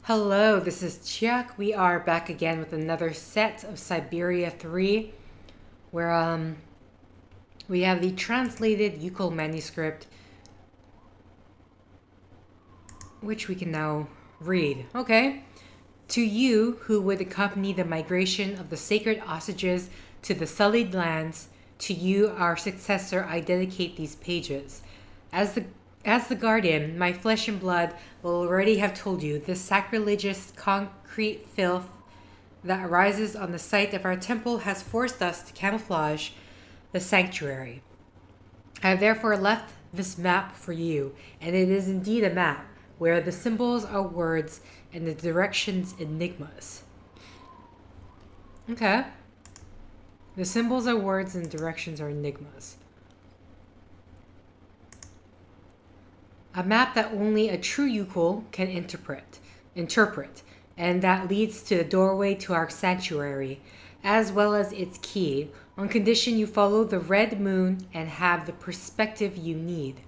Hello, this is Chiak. We are back again with another set of Syberia 3, where we have the translated Youkole manuscript, which we can now read. Okay. To you who would accompany the migration of the sacred ostriches to the sullied lands, to you, our successor, I dedicate these pages. As the guardian, my flesh and blood will already have told you this sacrilegious concrete filth that arises on the site of our temple has forced us to camouflage the sanctuary. I have therefore left this map for you, and it is indeed a map, where the symbols are words and the directions enigmas. Okay. The symbols are words and directions are enigmas. A map that only a true Youkole can interpret, and that leads to the doorway to our sanctuary, as well as its key, on condition you follow the red moon and have the perspective you need.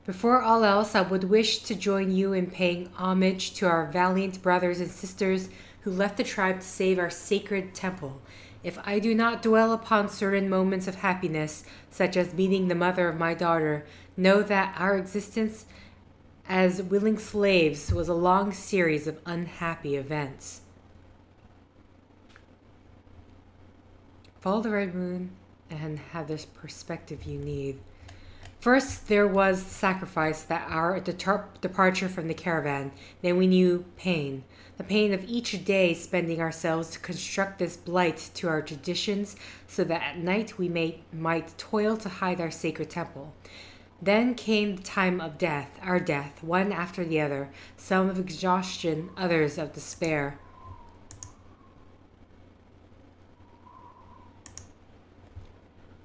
Before all else, I would wish to join you in paying homage to our valiant brothers and sisters who left the tribe to save our sacred temple. If I do not dwell upon certain moments of happiness, such as meeting the mother of my daughter, know that our existence as willing slaves was a long series of unhappy events. Follow the red moon and have this perspective you need. First, there was sacrifice that our departure from the caravan. Then we knew pain. The pain of each day spending ourselves to construct this blight to our traditions so that at night we might toil to hide our sacred temple. Then came the time of death, our death, one after the other, some of exhaustion, others of despair.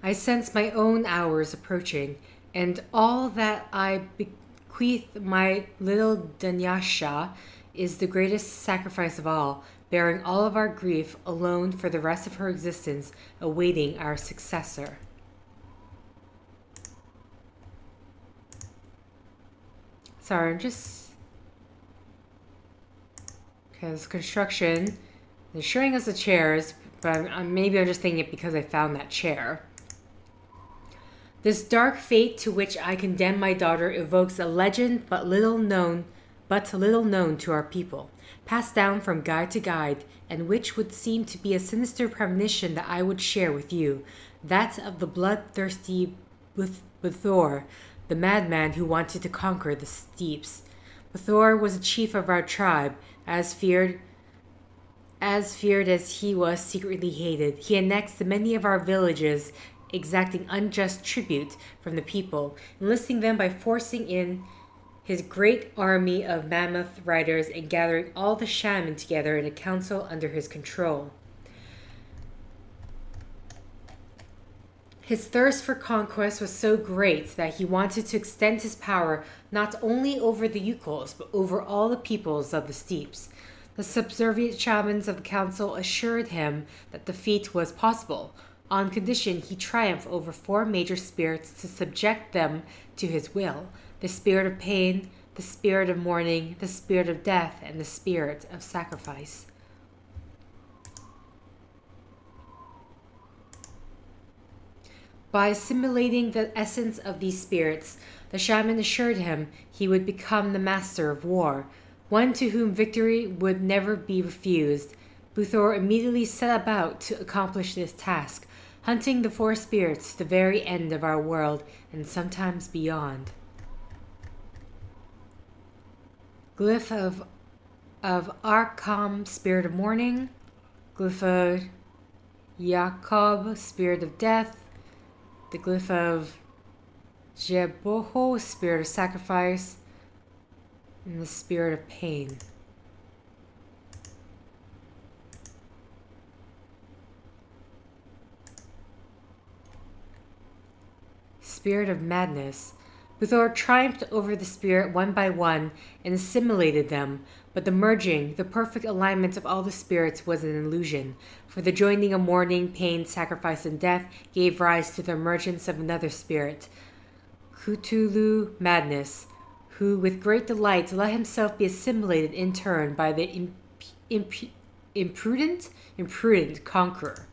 I sense my own hours approaching, and all that I bequeath my little Dunyasha is the greatest sacrifice of all, bearing all of our grief alone for the rest of her existence, awaiting our successor. Sorry, I'm just... Because construction, they're showing us the chairs, but maybe I'm just thinking it because I found that chair. This dark fate to which I condemn my daughter evokes a legend but little known to our people, passed down from guide to guide, and which would seem to be a sinister premonition that I would share with you, that of the bloodthirsty Buthor, the madman who wanted to conquer the steeps. Buthor was a chief of our tribe, as feared as he was secretly hated. He annexed many of our villages, exacting unjust tribute from the people, enlisting them by forcing in his great army of mammoth riders and gathering all the shaman together in a council under his control. His thirst for conquest was so great that he wanted to extend his power not only over the Youkals, but over all the peoples of the steeps. The subservient shamans of the council assured him that the feat was possible, on condition he triumph over 4 major spirits to subject them to his will: the spirit of pain, the spirit of mourning, the spirit of death, and the spirit of sacrifice. By assimilating the essence of these spirits, the shaman assured him he would become the master of war, one to whom victory would never be refused. Buthor immediately set about to accomplish this task, hunting the 4 spirits to the very end of our world and sometimes beyond. Glyph of Arkham, spirit of mourning. Glyph of Jacob, spirit of death. The glyph of Jeboho, spirit of sacrifice. And the spirit of pain. Spirit of madness. Buthor triumphed over the spirit one by one and assimilated them, but the merging, the perfect alignment of all the spirits was an illusion, for the joining of mourning, pain, sacrifice, and death gave rise to the emergence of another spirit, Cthulhu madness, who with great delight let himself be assimilated in turn by the imprudent conqueror.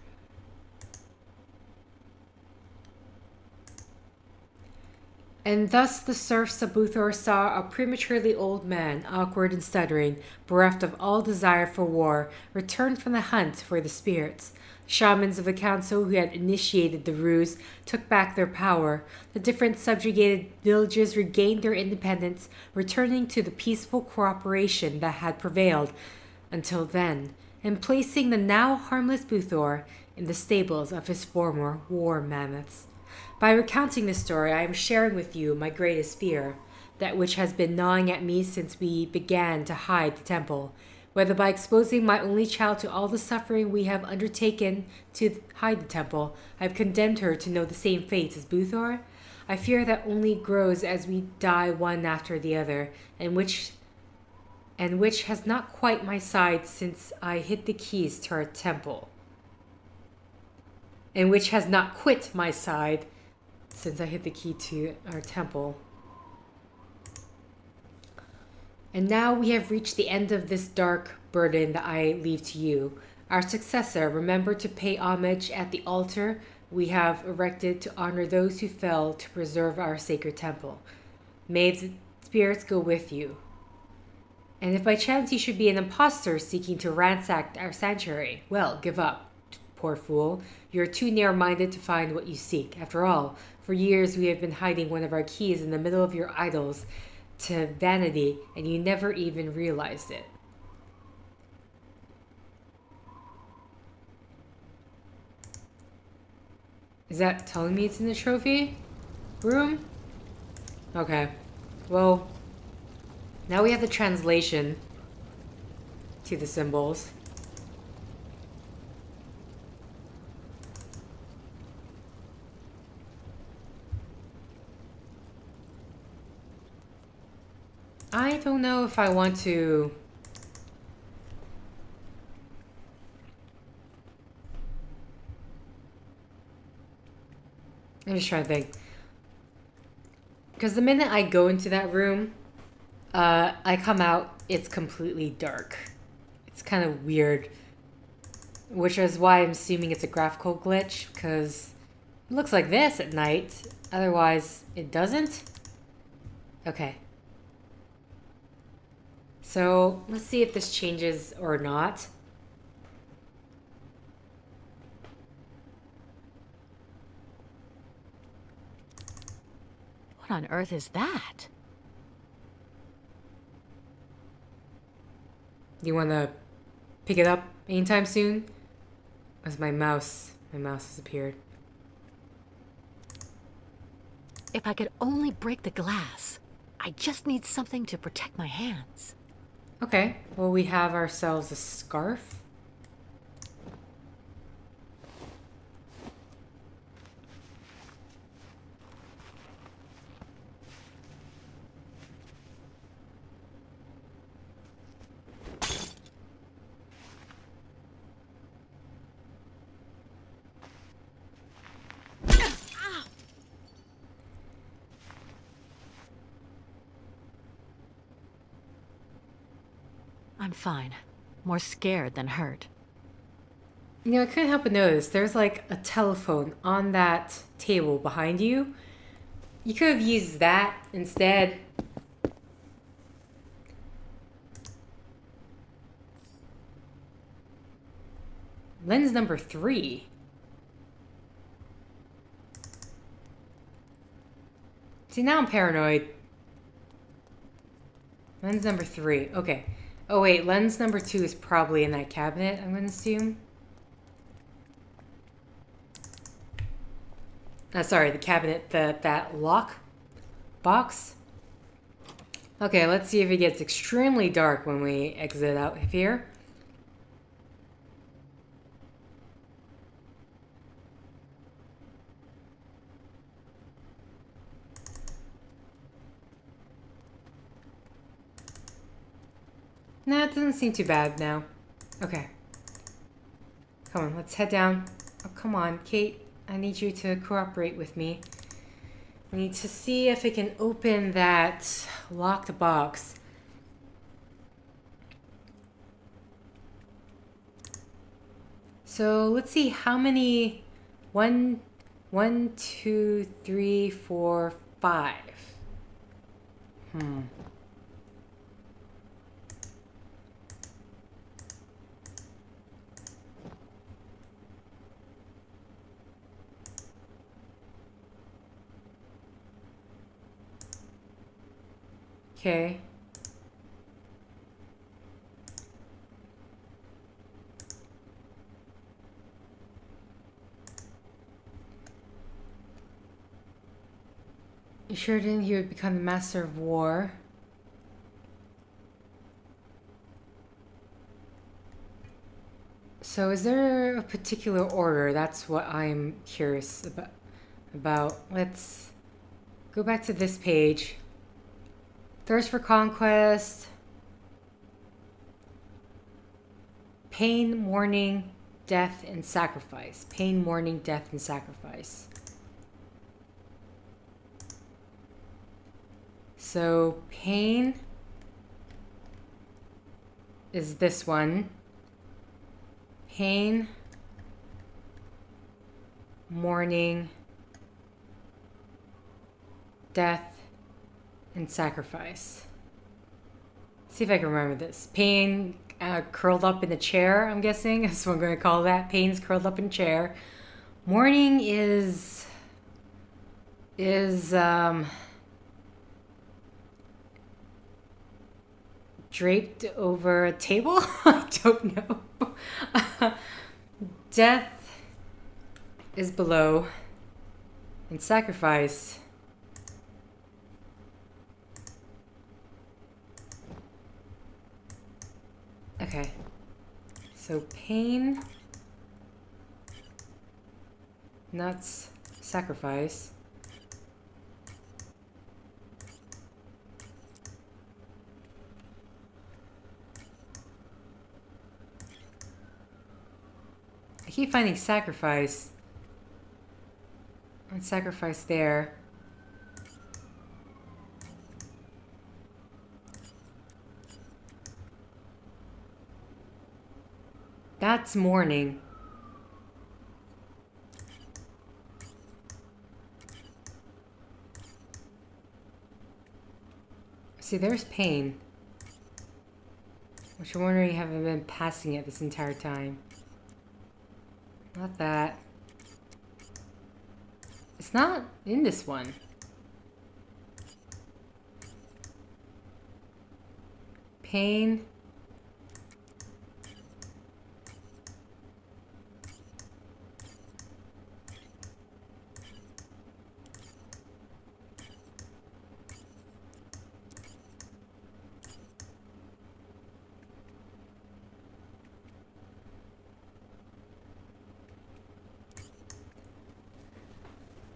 And thus the serfs of Buthor saw a prematurely old man, awkward and stuttering, bereft of all desire for war, return from the hunt for the spirits. The shamans of the council who had initiated the ruse took back their power. The different subjugated villages regained their independence, returning to the peaceful cooperation that had prevailed until then, and placing the now harmless Buthor in the stables of his former war mammoths. By recounting this story, I am sharing with you my greatest fear, that which has been gnawing at me since we began to hide the temple. Whether by exposing my only child to all the suffering we have undertaken to hide the temple, I have condemned her to know the same fate as Buthor. I fear that only grows as we die one after the other, and which has not quite my side since I hid the keys to our temple. And which has not quit my side since I hid the key to our temple. And now we have reached the end of this dark burden that I leave to you. Our successor, remember to pay homage at the altar we have erected to honor those who fell to preserve our sacred temple. May the spirits go with you. And if by chance you should be an impostor seeking to ransack our sanctuary, well, give up, poor fool. You're too narrow-minded to find what you seek. After all, for years we have been hiding one of our keys in the middle of your idols to vanity, and you never even realized it. Is that telling me it's in the trophy room? Okay. Well, now we have the translation to the symbols. I don't know if I want to... I'm just trying to think. Because the minute I go into that room, I come out, it's completely dark. It's kind of weird. Which is why I'm assuming it's a graphical glitch, because it looks like this at night. Otherwise, it doesn't. Okay. So, let's see if this changes or not. What on earth is that? You want to pick it up anytime soon? As my mouse has appeared. If I could only break the glass. I just need something to protect my hands. Okay, well, we have ourselves a scarf. I'm fine. More scared than hurt. You know, I couldn't help but notice there's like a telephone on that table behind you. You could have used that instead. Lens number 3. See, now I'm paranoid. Lens number 3. Okay. Oh wait, lens number 2 is probably in that cabinet, I'm gonna assume. Sorry, the cabinet, that lock box. Okay, let's see if it gets extremely dark when we exit out of here. No, it doesn't seem too bad now. Okay. Come on, let's head down. Oh, come on, Kate. I need you to cooperate with me. We need to see if it can open that locked box. So let's see how many. One, 2, 3, 4, 5. Okay. You sure didn't he would become the master of war? So is there a particular order? That's what I'm curious about. Let's go back to this page. Thirst for conquest. Pain, mourning, death, and sacrifice. Pain, mourning, death, and sacrifice. So pain is this one. Pain, mourning, death, and sacrifice. Let's see if I can remember this. Pain curled up in the chair, I'm guessing. That's what I'm going to call that. Pain's curled up in chair. Mourning is draped over a table? I don't know. Death is below. And sacrifice. Okay. So pain. Nuts. Sacrifice. I keep finding sacrifice. And sacrifice there. That's mourning. See, there's pain. Which I'm wondering, haven't been passing it this entire time. Not that. It's not in this one. Pain.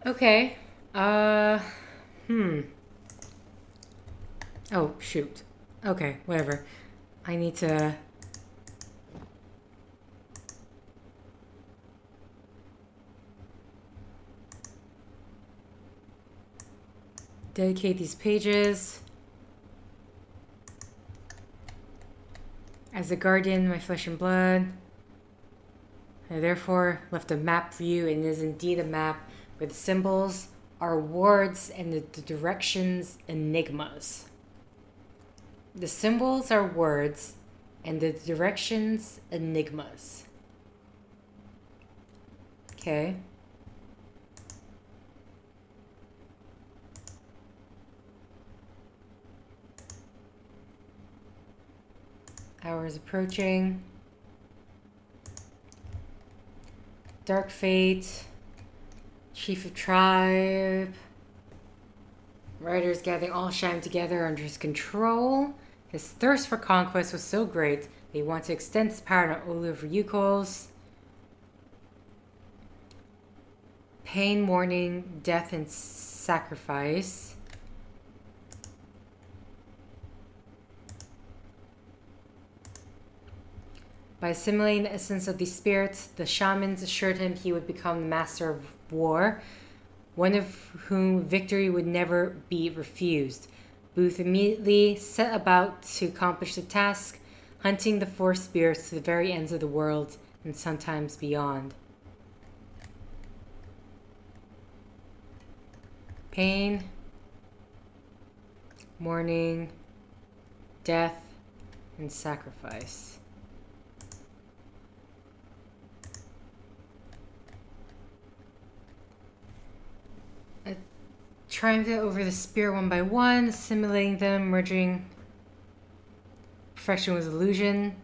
Okay. Oh, shoot. Okay, whatever. I need to... dedicate these pages. As a guardian, my flesh and blood. I therefore left a map for you, and it is indeed a map where the symbols are words and the directions enigmas. The symbols are words and the directions enigmas. Okay. Hour is approaching. Dark fate. Chief of tribe. Riders gathering all shine together under his control. His thirst for conquest was so great that he wanted to extend his power not only over Youkals. Pain, mourning, death, and sacrifice. By assimilating the essence of these spirits, the shamans assured him he would become the master of war. one of whom victory would never be refused. Booth immediately set about to accomplish the task, hunting the four spirits to the very ends of the world and sometimes beyond. Pain, mourning, death, and sacrifice. Trying to get over the spirit one by one, assimilating them, merging perfection with illusion.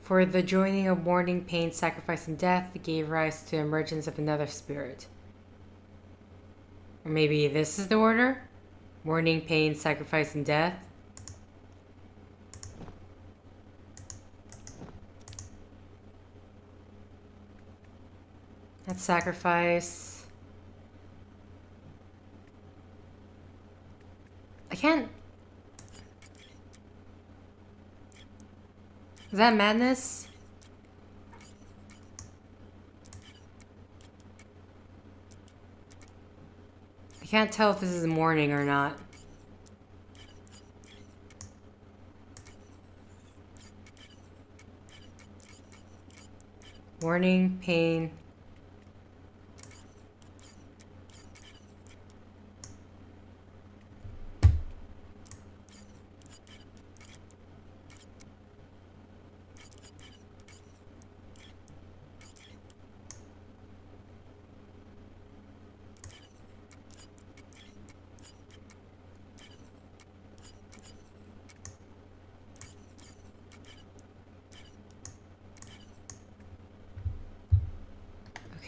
For the joining of mourning, pain, sacrifice, and death gave rise to the emergence of another spirit. Or maybe this is the order? Mourning, pain, sacrifice, and death. That's sacrifice. I can't... Is that madness? I can't tell if this is mourning or not. Mourning, pain.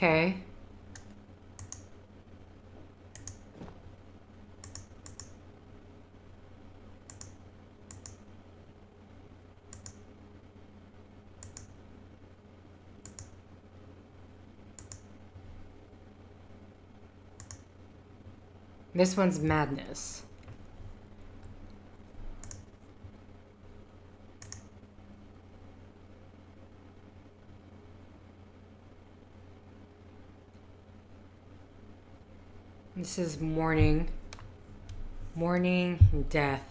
Okay. This one's madness. This is mourning. Mourning and death.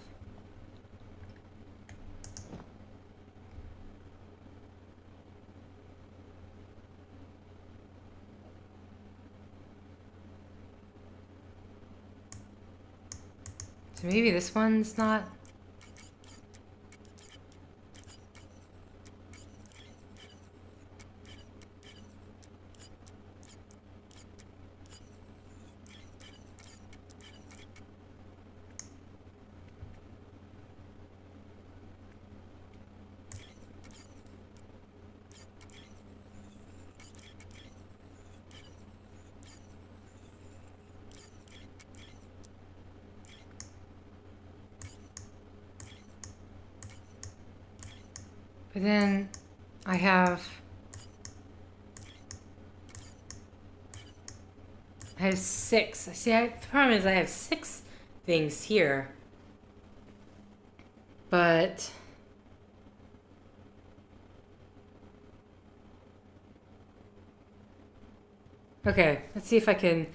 So maybe this one's not... But then I have 6. See, the problem is I have 6 things here. But okay, let's see if I can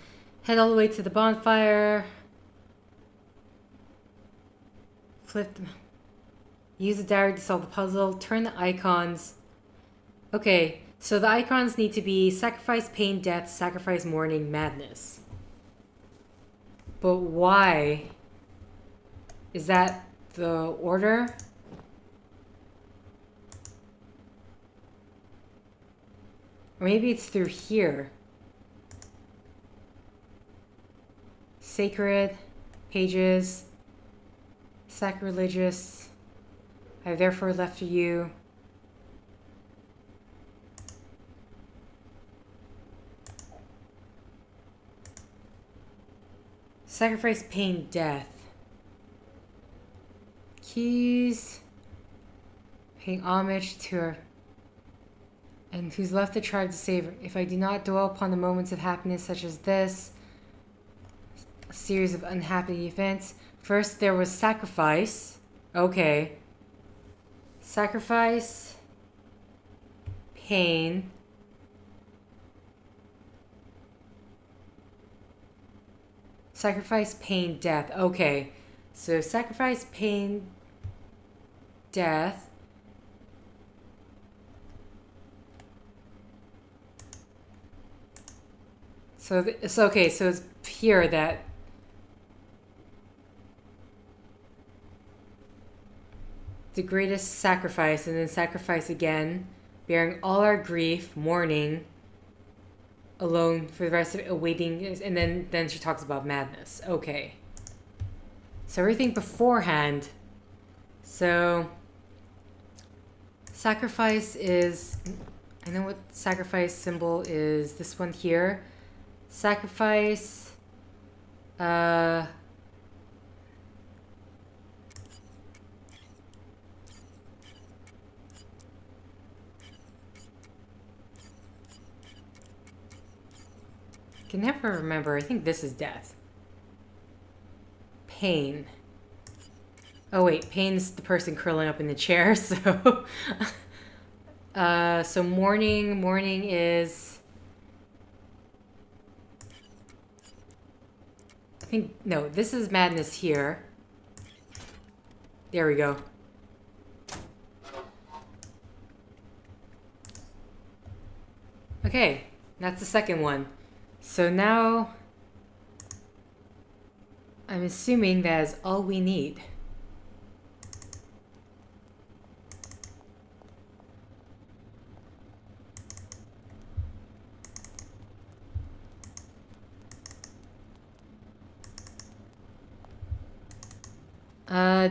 head all the way to the bonfire. Flip them. Use the diary to solve the puzzle. Turn the icons. Okay, so the icons need to be sacrifice, pain, death, sacrifice, mourning, madness. But why? Is that the order? Or maybe it's through here. Sacred, pages, sacrilegious. I have therefore left for you. Sacrifice, pain, death. Keys. Paying homage to her. And who's left the tribe to save her. If I do not dwell upon the moments of happiness such as this, a series of unhappy events. First, there was sacrifice. Okay. Sacrifice, pain, Sacrifice, pain, death. Okay. So sacrifice, pain, death. So it's okay. So it's here that the greatest sacrifice, and then sacrifice again, bearing all our grief, mourning, alone for the rest of it, awaiting, and then she talks about madness. Okay. So everything beforehand. So sacrifice is, I know what sacrifice symbol is. This one here. Sacrifice. Can never remember. I think this is death. Pain. Oh wait, pain's the person curling up in the chair. So, so mourning is. I think no. This is madness here. There we go. Okay, that's the second one. So now, I'm assuming that is all we need.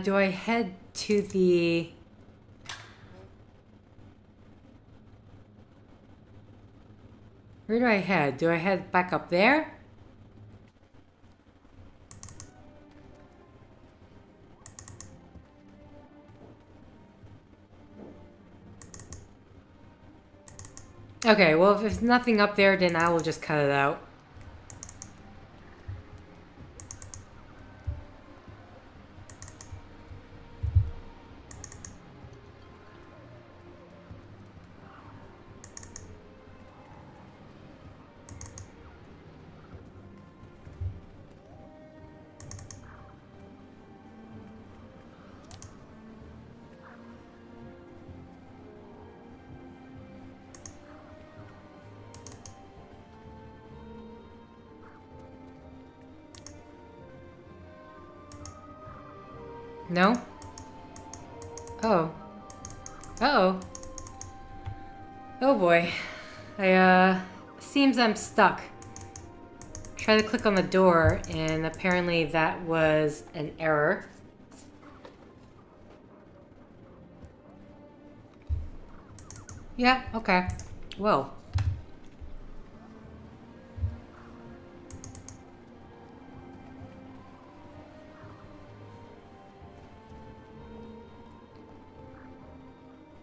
Do I head to the... Where do I head? Do I head back up there? Okay, well, if there's nothing up there, then I will just cut it out. No? Oh. Uh-oh. Oh boy. Seems I'm stuck. Try to click on the door, and apparently that was an error. Yeah, okay. Whoa.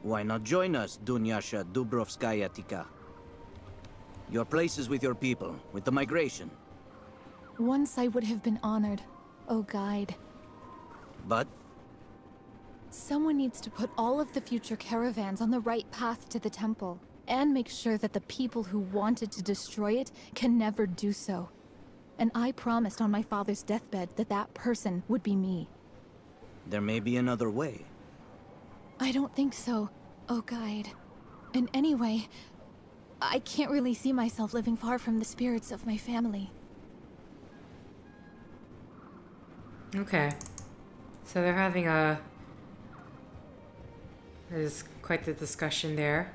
Why not join us, Dunyasha Dubrovskaya Tika? Your place is with your people, with the migration. Once I would have been honored, O guide. But Someone needs to put all of the future caravans on the right path to the temple, and make sure that the people who wanted to destroy it can never do so. And I promised on my father's deathbed that that person would be me. there may be another way. I don't think so, O guide. And anyway, I can't really see myself living far from the spirits of my family. Okay. So they're having a... There's quite the discussion there.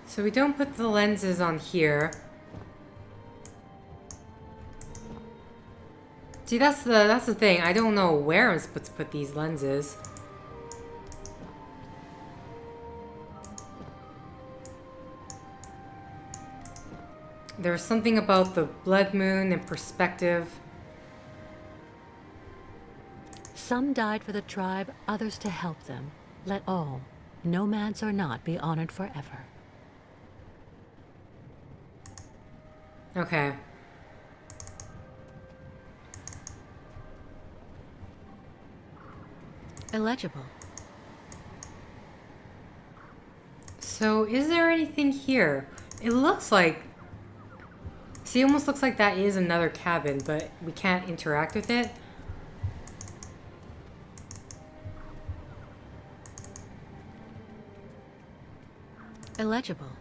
So we don't put the lenses on here. See, that's the thing. I don't know where I'm supposed to put these lenses. There's something about the blood moon and perspective. Some died for the tribe, others to help them. Let all, nomads or not, be honored forever. Okay. Illegible. So, is there anything here? It looks like... See, it almost looks like that is another cabin, but we can't interact with it. Illegible.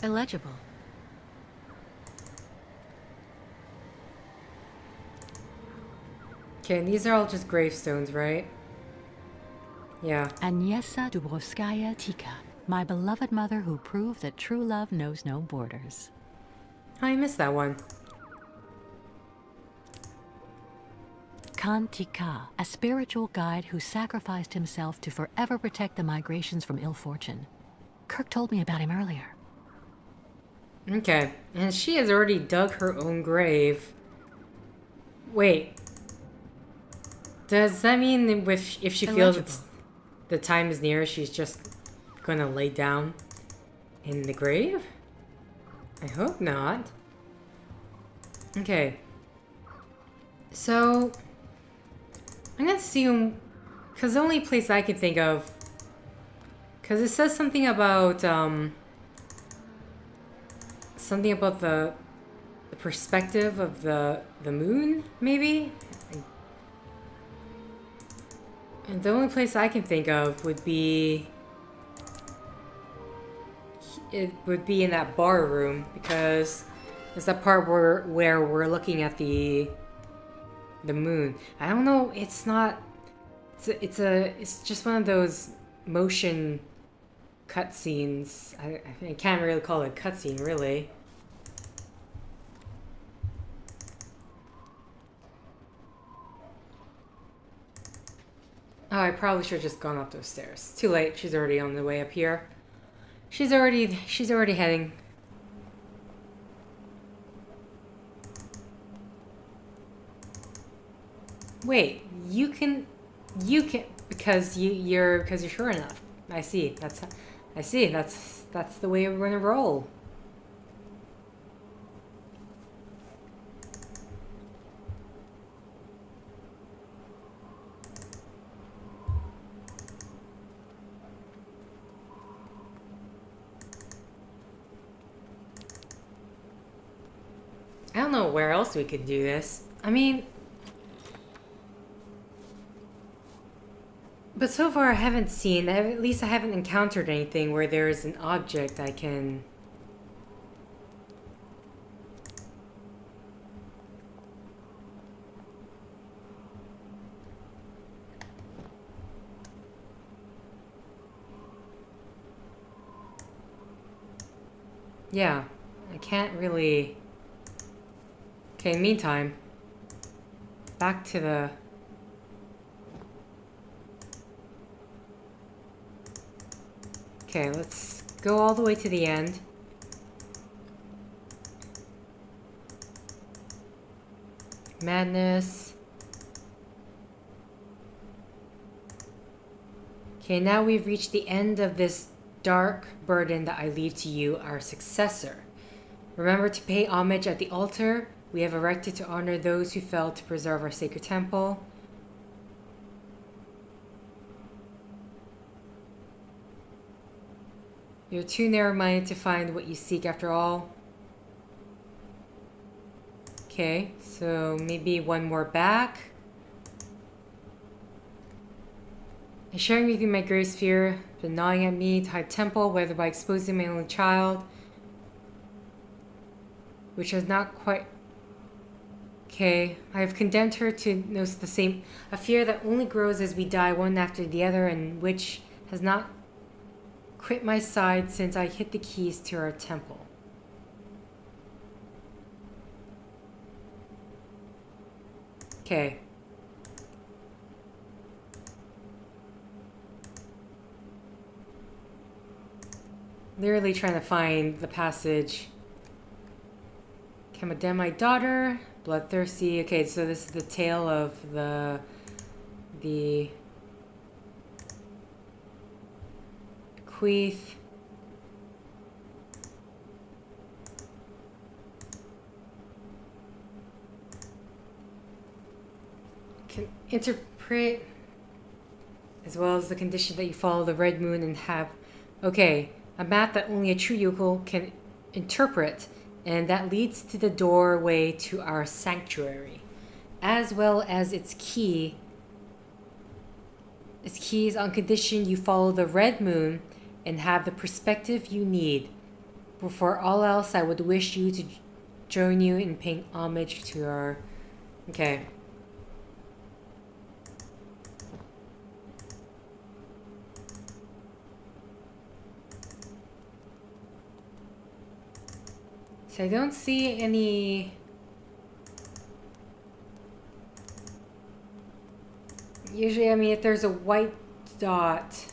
Illegible. Okay, and these are all just gravestones, right? Yeah. Agnieszka Dubrovskaya Tika, my beloved mother who proved that true love knows no borders. I missed that one. Khan Tika, a spiritual guide who sacrificed himself to forever protect the migrations from ill fortune. Kirk told me about him earlier. Okay, and she has already dug her own grave. Wait. Does that mean that if she feels the time is near, she's just gonna lay down in the grave? I hope not. Okay. So, I'm gonna assume, because the only place I can think of, because it says something about the perspective of the moon, maybe? And the only place I can think of would be... It would be in that bar room, because it's that part where we're looking at the moon. I don't know, it's not... It's just one of those motion cutscenes. I can't really call it a cutscene, really. Oh, I probably should have just gone up those stairs. Too late. She's already on the way up here. She's already heading. Wait, you can because you're sure enough. I see. That's the way we're gonna roll. I don't know where else we could do this. I mean, but so far I haven't seen, at least I haven't encountered anything where there's an object I can... Yeah, I can't really... Okay, meantime, back to the... Okay, let's go all the way to the end. Madness. Okay, now we've reached the end of this dark burden that I leave to you, our successor. Remember to pay homage at the altar we have erected to honor those who fell to preserve our sacred temple. You're too narrow-minded to find what you seek after all. Okay, so maybe one more back. And sharing with you my grave sphere, been gnawing at me to hide temple, whether by exposing my only child, which has not quite... Okay, I have condemned her to know the same, a fear that only grows as we die one after the other, and which has not quit my side since I hid the keys to our temple. Okay. Literally trying to find the passage. Condemn my daughter, bloodthirsty. Okay, so this is the tale of the bequeath. Can interpret as well as the condition that you follow the red moon and have Okay, a map that only a true Youkole can interpret, and that leads to the doorway to our sanctuary, as well as its key. Its keys on condition you follow the red moon and have the perspective you need. Before all else, I would wish you to join you in paying homage to our... Okay. So I don't see any... Usually, I mean, if there's a white dot...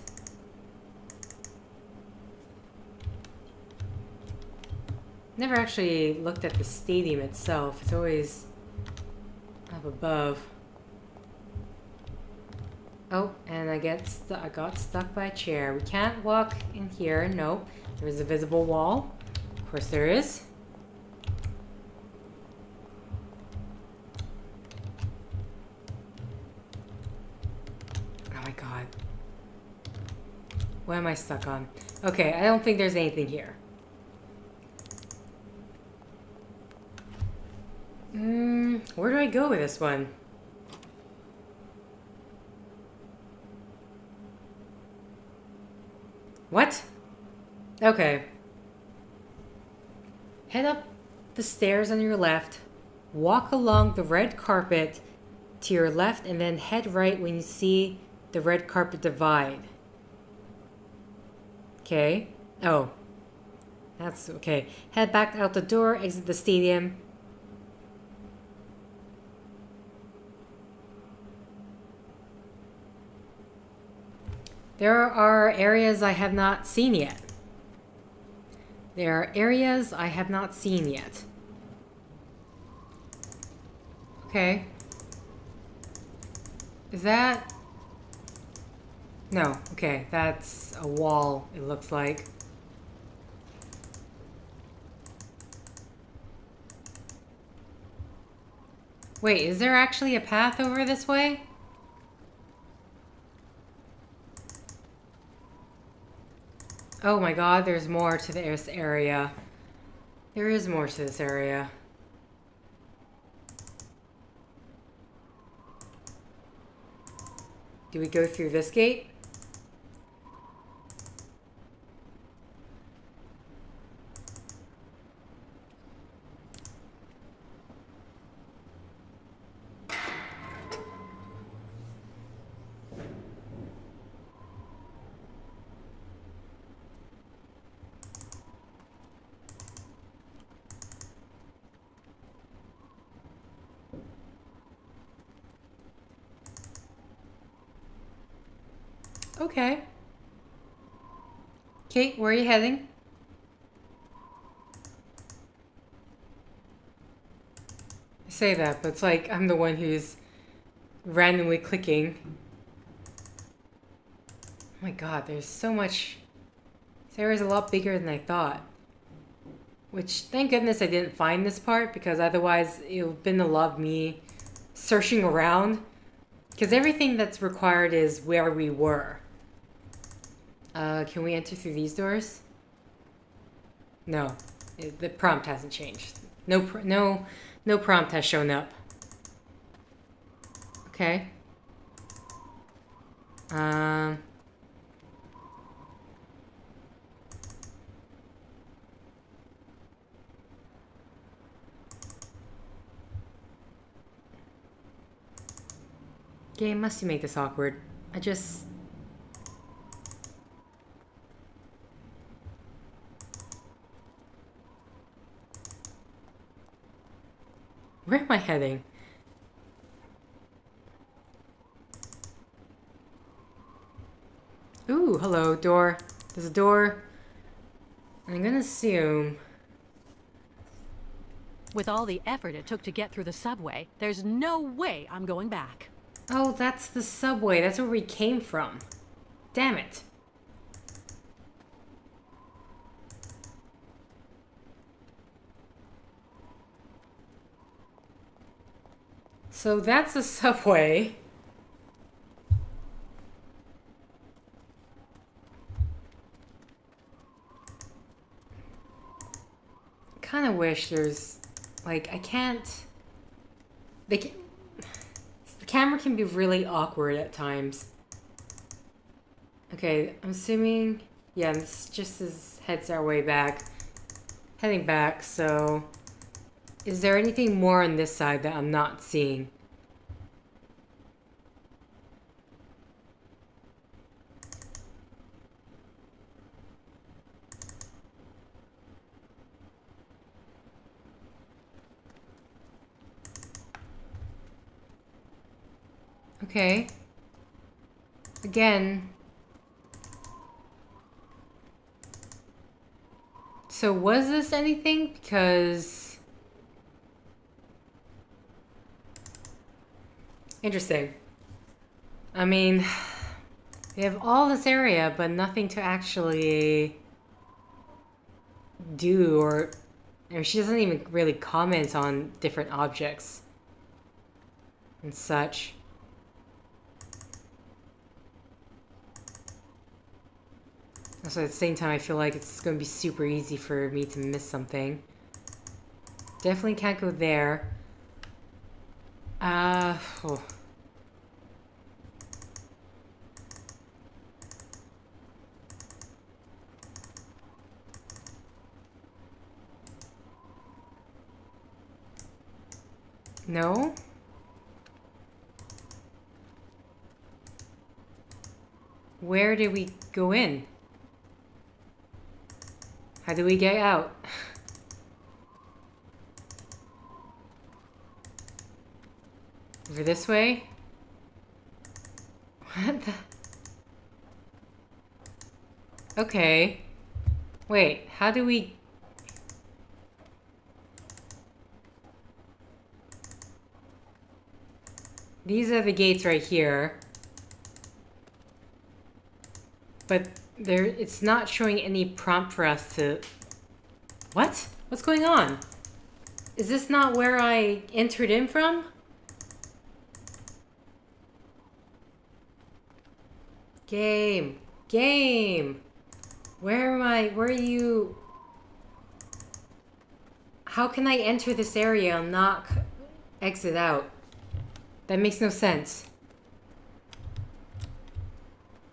Never actually looked at the stadium itself. It's always up above. Oh, and I got stuck by a chair. We can't walk in here. Nope. There's a visible wall. Of course there is. Oh my god. What am I stuck on? Okay, I don't think there's anything here. Where do I go with this one? What? Okay. Head up the stairs on your left, walk along the red carpet to your left, and then head right when you see the red carpet divide. Okay. Oh. That's okay. Head back out the door, exit the stadium. There are areas I have not seen yet. There are areas I have not seen yet. Okay. Is that... No, okay, that's a wall, it looks like. Wait, is there actually a path over this way? Oh my god, there's more to this area. There is more to this area. Do we go through this gate? Okay. Kate, where are you heading? I say that, but it's like I'm the one who's randomly clicking. Oh my god, there's so much... This area's a lot bigger than I thought. Which, thank goodness I didn't find this part, because otherwise it would have been a lot of me searching around. Because everything that's required is where we were. Can we enter through these doors? No. The prompt hasn't changed. No prompt has shown up. Okay. Game, must you make this awkward? I just... Where am I heading? Ooh, hello, door. There's a door. I'm gonna assume... With all the effort it took to get through the subway, there's no way I'm going back. Oh, that's the subway. That's where we came from. Damn it. So that's the subway. kind of wish there's, like, I can't... The camera can be really awkward at times. Okay, I'm assuming... Yeah, this just is heads our way back. Heading back, so... Is there anything more on this side that I'm not seeing? Okay. Again. So was this anything? Because... Interesting. I mean, we have all this area, but nothing to actually do, or... I mean, she doesn't even really comment on different objects and such. Also, at the same time, I feel like it's going to be super easy for me to miss something. Definitely can't go there. Oh. No? Where did we go in? How do we get out? Over this way? What the? Okay. Wait, how do we... These are the gates right here. But there, it's not showing any prompt for us to... What? What's going on? Is this not where I entered in from? Game. Game. Where am I? Where are you? How can I enter this area and not exit out? That makes no sense.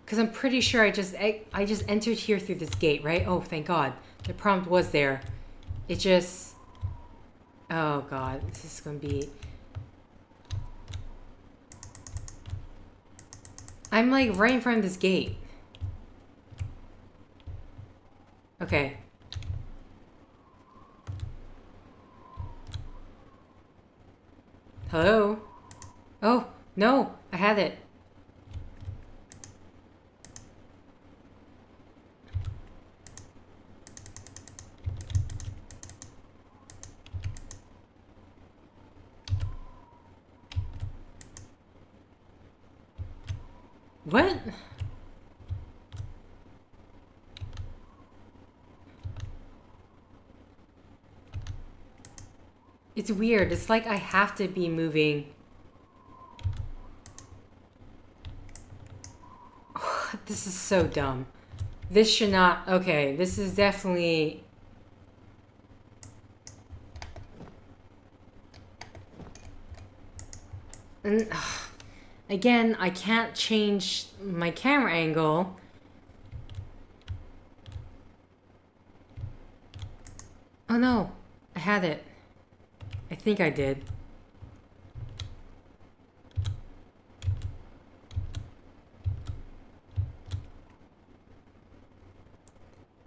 Because I'm pretty sure I just entered here through this gate, right? Oh, thank God. The prompt was there. It just... Oh, God. This is going to be... I'm, like, right in front of this gate. Okay. Hello? Oh, no. I had it. What? It's weird. It's like I have to be moving. This is so dumb. This should not... Okay, this is definitely... And, again, I can't change my camera angle. Oh no, I had it. I think I did.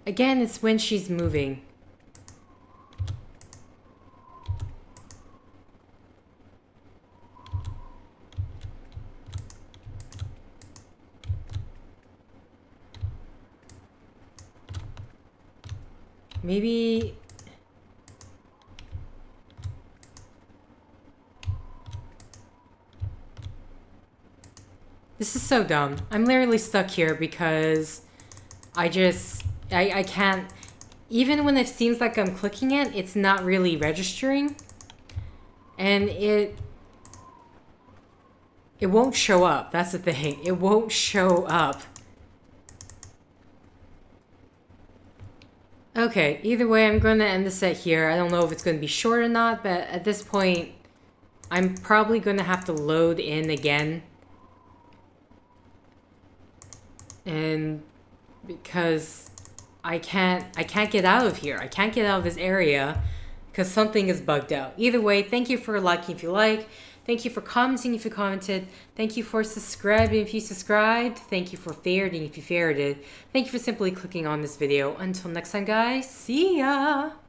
Again, it's when she's moving. Maybe... This is so dumb. I'm literally stuck here because I can't... Even when it seems like I'm clicking it, it's not really registering. And it won't show up. That's the thing. It won't show up. Okay, either way, I'm going to end the set here. I don't know if it's going to be short or not, but at this point, I'm probably going to have to load in again. And because I can't get out of here. I can't get out of this area because something is bugged out. Either way, thank you for liking if you like. Thank you for commenting if you commented. Thank you for subscribing if you subscribed. Thank you for favoriting if you favorited. Thank you for simply clicking on this video. Until next time, guys. See ya!